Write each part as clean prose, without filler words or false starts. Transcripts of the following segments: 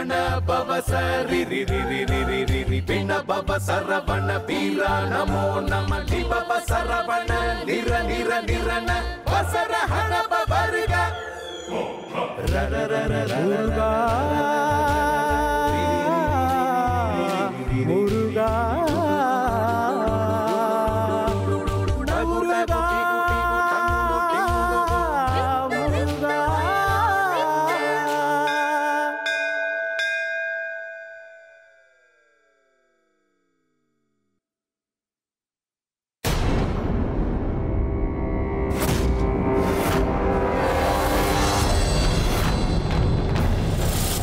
ரமண பவ சரி ரி ரி ரி ரி ரி ரி ரி பிண பவ சரவண வீர நமோ நம தி பவ சரவண நிர நிர நிரண வசர ஹண பவர்க முருகா முருகா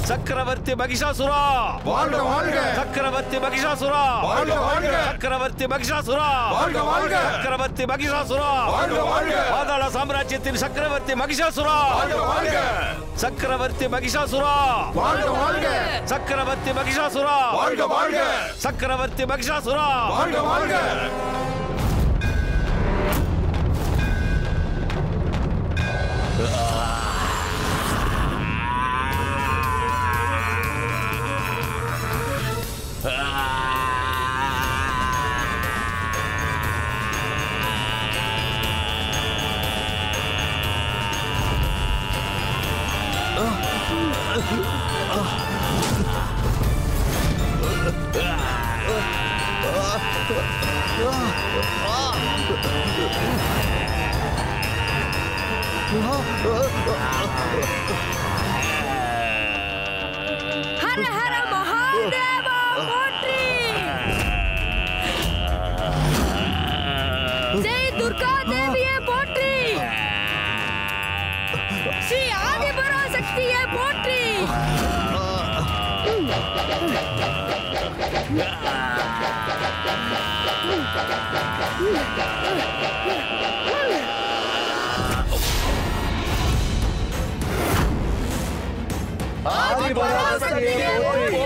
சக்கரவர்த்தி மகிஷாசுரா வாழ்க வாழ்க! சக்கரவர்த்தி மகிஷாசுரா வாழ்க வாழ்க! சக்கரவர்த்தி மகிஷாசுரா வாழ்க வாழ்க! சக்கரவர்த்தி மகிஷாசுரா வாழ்க வாழ்க! பாதாள சாம்ராஜ்யத்தின் சக்கரவர்த்தி மகிஷாசுரா வாழ்க வாழ்க! சக்கரவர்த்தி மகிஷாசுரா வாழ்க வாழ்க! சக்கரவர்த்தி மகிஷாசுரா வாழ்க வாழ்க! சக்கரவர்த்தி மகிஷாசுரா வாழ்க வாழ்க! ஹர ஹர மகாதேவா போற்றி! ஜெய் துர்கா தேவியே போற்றி! ஸ்ரீ ஆதிபரா சக்தியே போற்றி! ஆதிபரா சக்தியே போற்றி!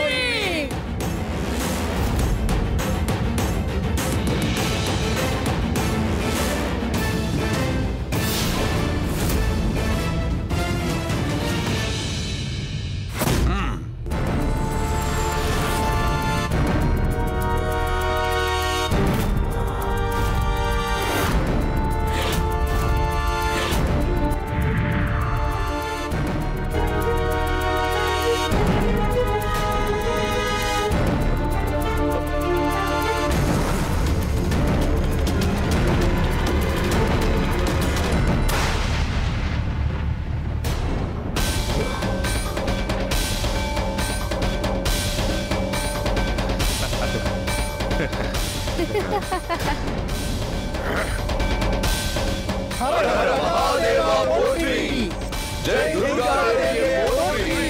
ஹர ஹர மகாதேவா போற்றி! ஜெய் துர்கா தேவியே போற்றி!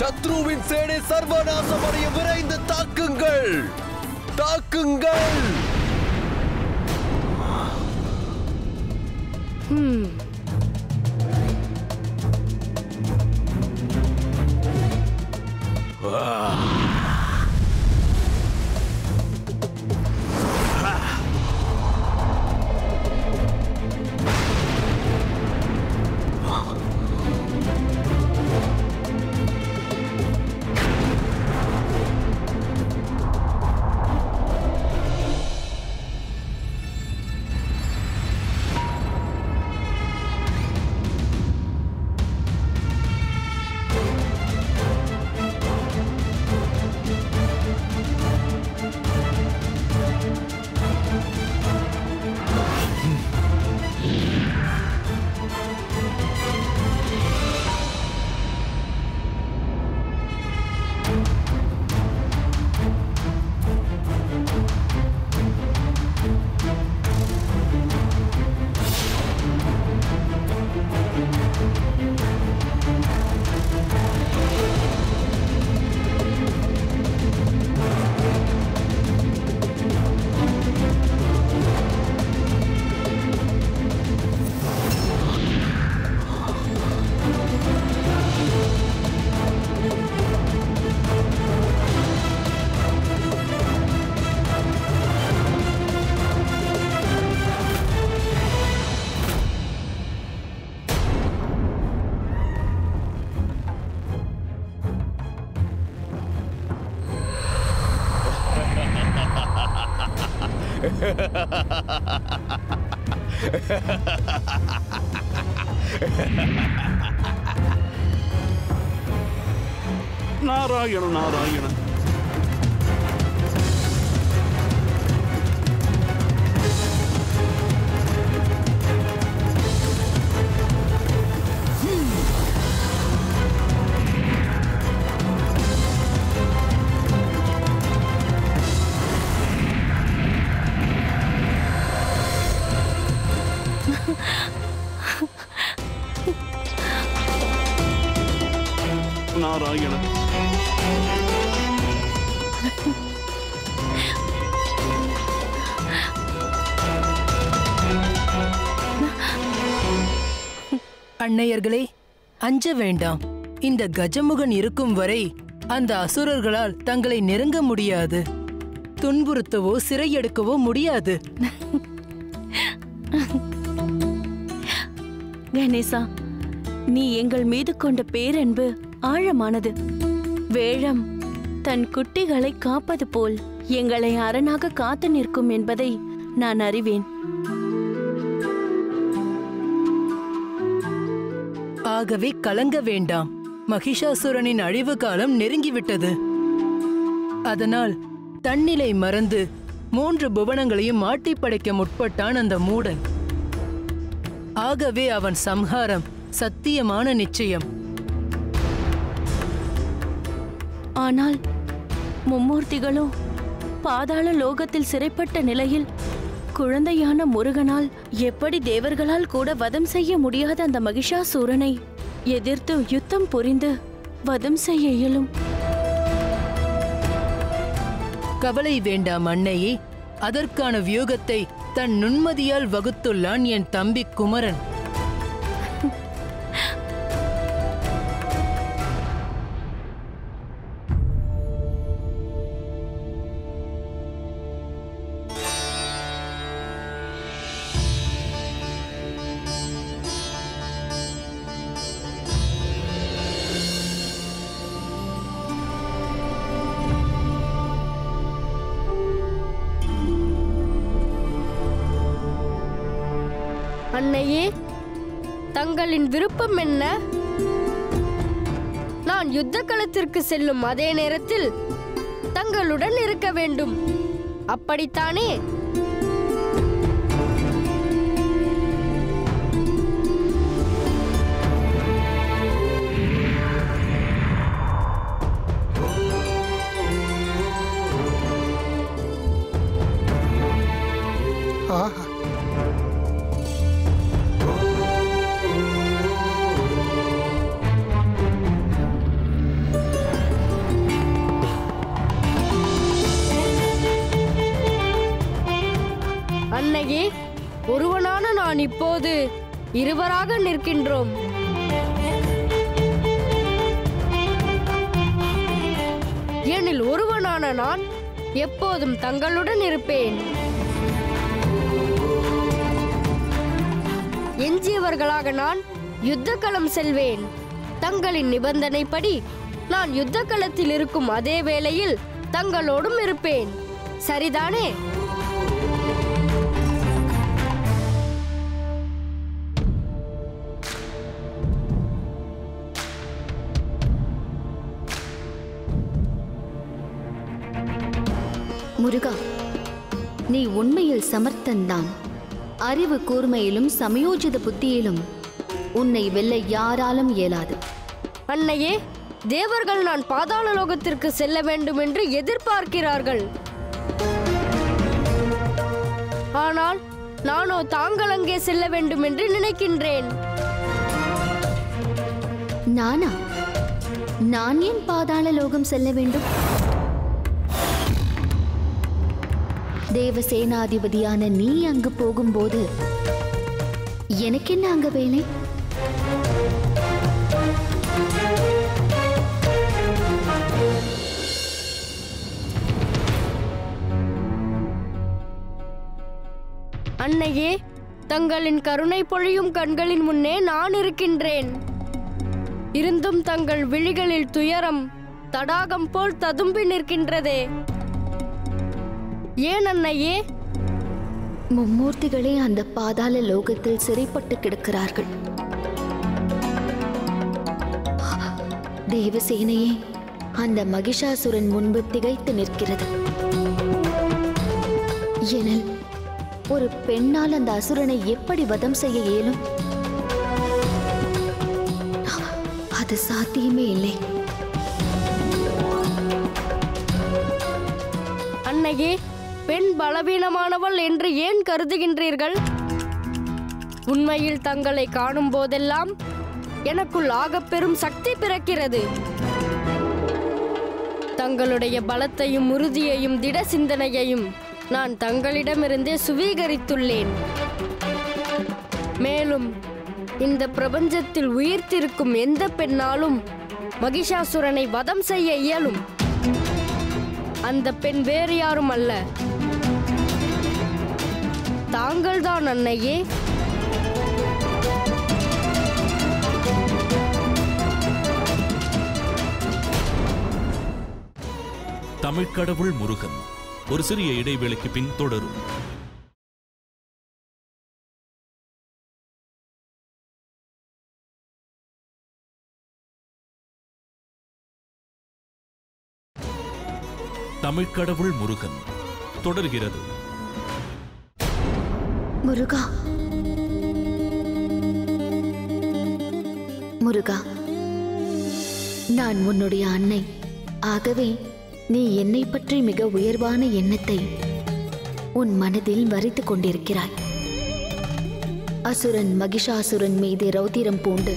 சத்ருவின் சேனை சர்வநாசமடைய விரைந்து தாக்குங்கள், தாக்குங்கள். நாராயண நாராயண. நாராயண. அன்னையர்களே, அஞ்ச வேண்டாம். இந்த கஜமுகன் இருக்கும் வரை அந்த அசுரர்களால் தங்களை நெருங்க முடியாது, துன்புறுத்தவோ சிறையெடுக்கவோ முடியாது. கணேசா, நீ எங்கள் மீது கொண்ட பேரன்பு ஆழமானது. வேழம் தன் குட்டிகளை காப்பது போல் எங்களை அரணாக காத்து நிற்கும் என்பதை நான் அறிவேன். ஆகவே கலங்க வேண்டாம். மகிஷாசுரனின் அழிவு காலம் நெருங்கிவிட்டது. அதனால் தன்னிலை மறந்து 3 புவனங்களையும் ஆட்டி படைக்க முற்பட்டான் அந்த மூடன். ஆகவே அவன் சம்ஹாரம் சத்தியமான நிச்சயம். ஆனால் மும்மூர்த்திகளோ பாதாள லோகத்தில் சிறைப்பட்ட நிலையில் குழந்தையான முருகனால் எப்படி தேவர்களால் கூட வதம் செய்ய முடியாத அந்த மகிஷாசூரனை எதிர்த்து யுத்தம் புரிந்து வதம் செய்ய இயலும். கவலை வேண்டாம் அன்னையே. அதற்கான வியூகத்தை தன் நுண்மதியால் வகுத்துள்ளான் என் தம்பி குமரன். அன்னையே, தங்களின் விருப்பம் என்ன? நான் யுத்த களத்திற்கு செல்லும் அதே நேரத்தில் தங்களுடன் இருக்க வேண்டும், அப்படித்தானே? நான் இப்போது இருவராக நிற்கின்றோம். எனில் ஒருவனான நான் எப்போதும் தங்களுடன் இருப்பேன். எஞ்சியவர்களாக நான் யுத்தக்களம் செல்வேன். தங்களின் நிபந்தனைப்படி நான் யுத்தக்களத்தில் இருக்கும் அதே வேளையில் தங்களோடும் இருப்பேன். சரிதானே? முருகா, நீ உண்மையில் சமர்த்தன்தான். அறிவு கூர்மையிலும் சமயோஜித புத்தியிலும் உன்னை வெல்ல யாராலும் இயலாது. அன்னையே, தேவர்கள் நான் பாதாள லோகத்திற்கு செல்ல வேண்டும் என்று எதிர்பார்க்கிறார்கள். ஆனால் நானோ தாங்கள் அங்கே செல்ல வேண்டும் என்று நினைக்கின்றேன். நானா? நான் ஏன் பாதாள லோகம் செல்ல வேண்டும்? தேவசேனாதிபதியான நீ அங்கு போகும்போது எனக்கென்ன அங்க வேலை? அன்னையே, தங்களின் கருணை பொழியும் கண்களின் முன்னே நான் இருக்கின்றேன். இருந்தும் தங்கள் விழிகளில் துயரம் தடாகம் போல் ததும்பி நிற்கின்றதே. ஏன் அன்னையே? மும்மூர்த்திகளே அந்த பாதாள லோகத்தில் சிறைப்பட்டு கிடக்கிறார்கள். தேவசேனையே அந்த மகிஷாசுரன் முன்பு திகைத்து நிற்கிறது. எனில் ஒரு பெண்ணால் அந்த அசுரனை எப்படி வதம் செய்ய இயலும்? அது சாத்தியமே இல்லை. அன்னையே, பெண் பலவீனமானவள் என்று ஏன் கருதுகின்றீர்கள்? உண்மையில் தங்களை காணும் போதெல்லாம் எனக்குள் ஆகப்பெரும் சக்தி பிறக்கிறது. தங்களுடைய பலத்தையும் உறுதியையும் திட சிந்தனையையும் நான் தங்களிடமிருந்தே சுவீகரித்துள்ளேன். மேலும் இந்த பிரபஞ்சத்தில் உயிர்த்திருக்கும் எந்த பெண்ணாலும் மகிஷாசுரனை வதம் செய்ய இயலும். அந்த பெண் வேறு யாரும் அல்ல, தாங்கள்தான் அன்னையே. தமிழ்க்கடவுள் முருகன் ஒரு சிறிய இடைவேளைக்கு பின் தொடரும். தமிழ்க்கடவுள் முருகன் தொடர்கிறது. முருகா, முருகா, நான் உன்னுடைய அன்னை. ஆகவே நீ என்னை பற்றி மிக உயர்வான எண்ணத்தை உன் மனதில் வரித்துக் கொண்டிருக்கிறாய். அசுரன் மகிஷாசுரன் மீது ரௌத்திரம் பூண்டு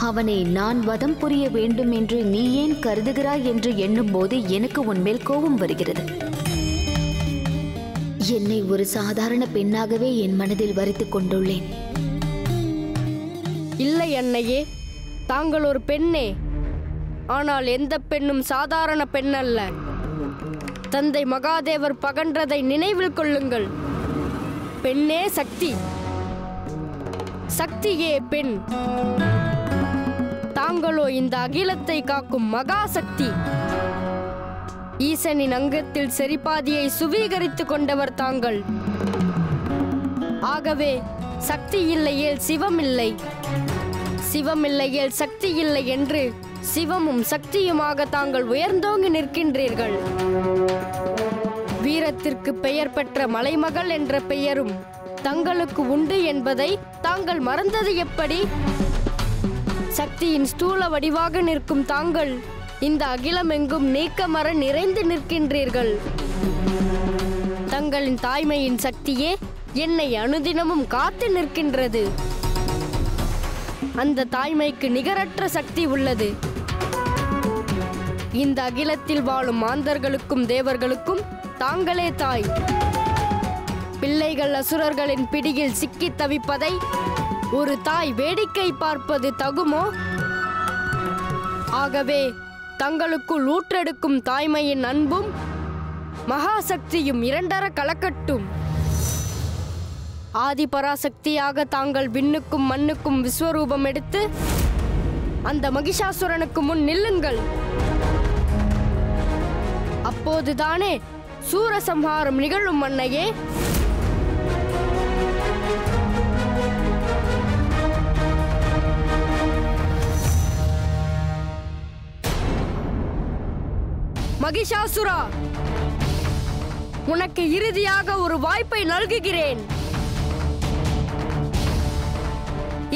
அவனை நான் வதம் புரிய வேண்டும் என்று நீ ஏன் கருதுகிறாய் என்று எண்ணும் போது எனக்கு உன்மேல் கோபம் வருகிறது. என்னை ஒரு சாதாரண பெண்ணாகவே என் மனதில் வரித்துக் கொண்டுள்ளேன். இல்லை அன்னையே, தாங்கள் ஒரு பெண்ணே. ஆனால் எந்த பெண்ணும் சாதாரண பெண் அல்ல. தந்தை மகாதேவர் பகன்றதை நினைவில் கொள்ளுங்கள். பெண்ணே சக்தி, சக்தியே பெண். தாங்களோ இந்த அகிலத்தை காக்கும் மகா சக்தி. ஈசனின் அங்கத்தில் செரிபாதியை சுவீகரித்துக் கொண்டவர் தாங்கள். ஆகவே சக்தி இல்லையேல் சிவம் இல்லை, சிவம் இல்லையேல் சக்தி இல்லை என்று சிவமும் சக்தியுமாக தாங்கள் உயர்ந்தோங்கி நிற்கின்றீர்கள். வீரத்திற்கு பெயர் பெற்ற மலைமகள் என்ற பெயரும் தங்களுக்கு உண்டு என்பதை தாங்கள் மறந்தது எப்படி? சக்தியின் ஸ்தூல வடிவாக நிற்கும் தாங்கள் இந்த அகிலமெங்கும் நீக்கமர நிறைந்து நிற்கின்றீர்கள். தங்களின் தாய்மையின் சக்தியே என்னை அனுதினமும் காத்து நிற்கின்றது. அந்த தாய்மைக்கு நிகரற்ற சக்தி உள்ளது. இந்த அகிலத்தில் வாழும் மாந்தர்களுக்கும் தேவர்களுக்கும் தாங்களே தாய். பிள்ளைகள் அசுரர்களின் பிடியில் சிக்கித் தவிப்பதை ஒரு தாய் வேடிக்கை பார்ப்பது தகுமோ? ஆகவே தங்களுக்குள் ஊற்றெடுக்கும் தாய்மையின் அன்பும் மகாசக்தியும் இரண்டர கலக்கட்டும். ஆதிபராசக்தியாக தாங்கள் விண்ணுக்கும் மண்ணுக்கும் விஸ்வரூபம் எடுத்து அந்த மகிஷாசுரனுக்கு முன் நில்லுங்கள். அப்போதுதானே சூரசம்ஹாரம் நிகழும் அன்னையே. மகிஷாசுரா, உனக்கு இறுதியாக ஒரு வாய்ப்பை நல்குகிறேன்.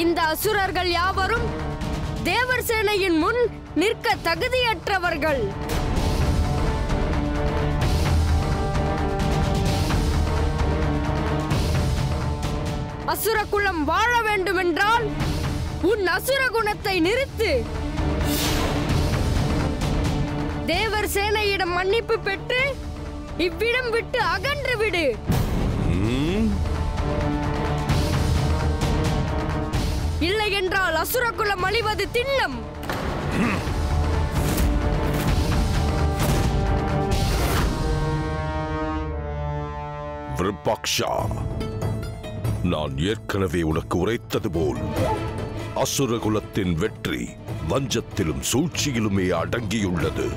இந்த அசுரர்கள் யாவரும் தேவர் சேனையின் முன் நிற்க தகுதியற்றவர்கள். அசுர குலம் வாழ வேண்டுமென்றால் உன் அசுர குணத்தை நிறுத்து. தேவர் சேனையிடம் மன்னிப்பு பெற்று இவ்விடம் விட்டு அகன்று விடு. இல்லை என்றால் அசுர குலம் அழிவது திண்ணம். விருப்பாக்ஷா, நான் ஏற்கனவே உனக்கு உரைத்தது போல் அசுரகுலத்தின் வெற்றி வஞ்சத்திலும் சூழ்ச்சியிலுமே அடங்கியுள்ளது.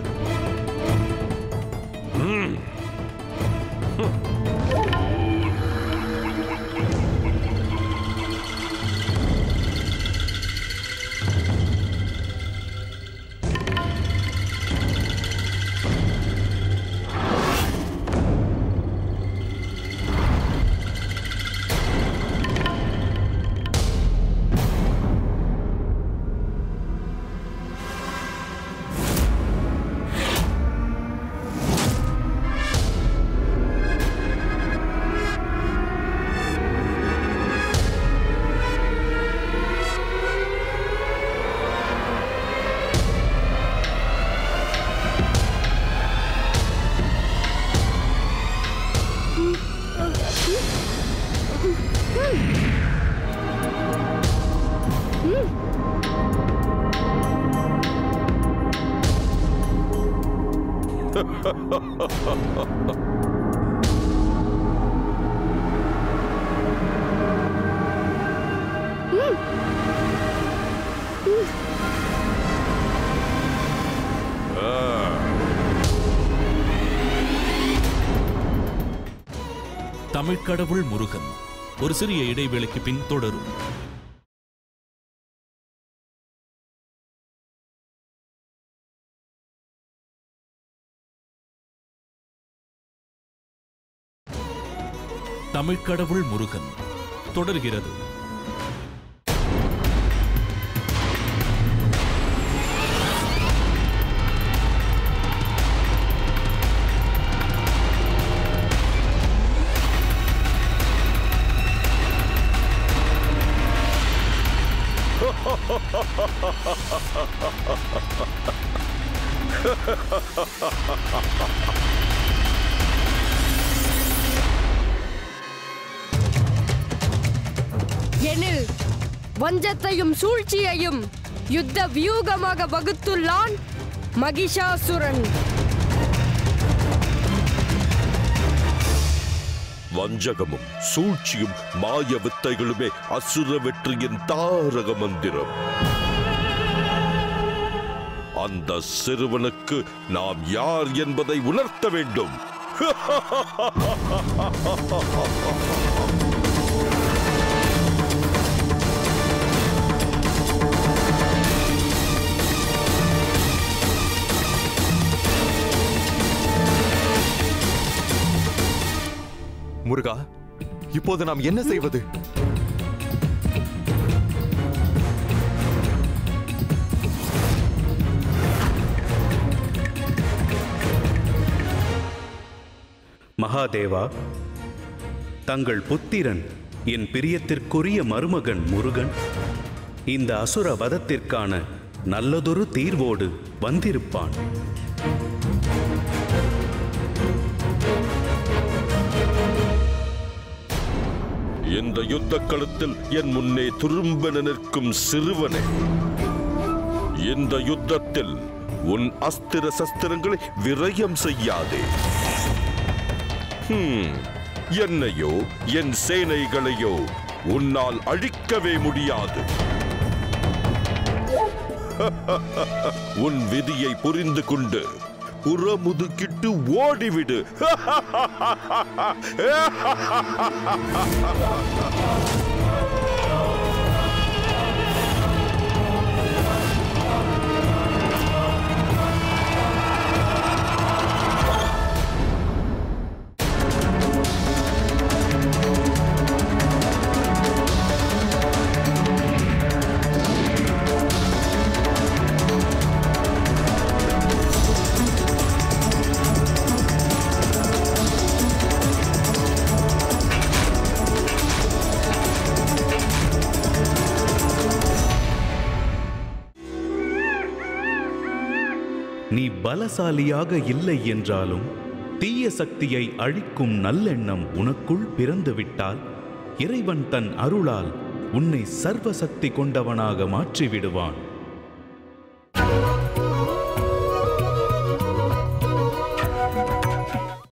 தமிழ்க்கடவுள் முருகன் ஒரு சிறிய இடைவேளைக்கு பின் தொடரும். தமிழ்க்கடவுள் முருகன் தொடர்கிறது. எனில் வஞ்சத்தையும் சூழ்ச்சியையும் யுத்த வியூகமாக வகுத்துள்ளான் மகிஷாசுரன். வஞ்சகமும் சூழ்ச்சியும் மாய வித்தைகளுமே அசுர வெற்றியின் தாரக மந்திரம். அந்த சிறுவனுக்கு நாம் யார் என்பதை உணர்த்த வேண்டும். முருகா, இப்போது நாம் என்ன செய்வது? மகாதேவா, தங்கள் புத்திரன் என் பிரியத்திற்குரிய மருமகன் முருகன் இந்த அசுர வதத்திற்கான நல்லதொரு தீர்வோடு வந்திருப்பான். யுத்த களத்தில் என் முன்னே துரும்பென நிற்கும் சிறுவனே, இந்த யுத்தத்தில் உன் அஸ்திர சஸ்திரங்களை விரயம் செய்யாதே. என்னையோ என் சேனைகளையோ உன்னால் அழிக்கவே முடியாது. உன் விதியை புரிந்து கொண்டு புறமுதுகிட்டு ஓடிவிடு. நீ பலசாலியாக இல்லை என்றாலும் தீய சக்தியை அழிக்கும் நல்லெண்ணம் உனக்குள் பிறந்துவிட்டால் இறைவன் தன் அருளால் உன்னை சர்வ சக்தி கொண்டவனாக மாற்றிவிடுவான்.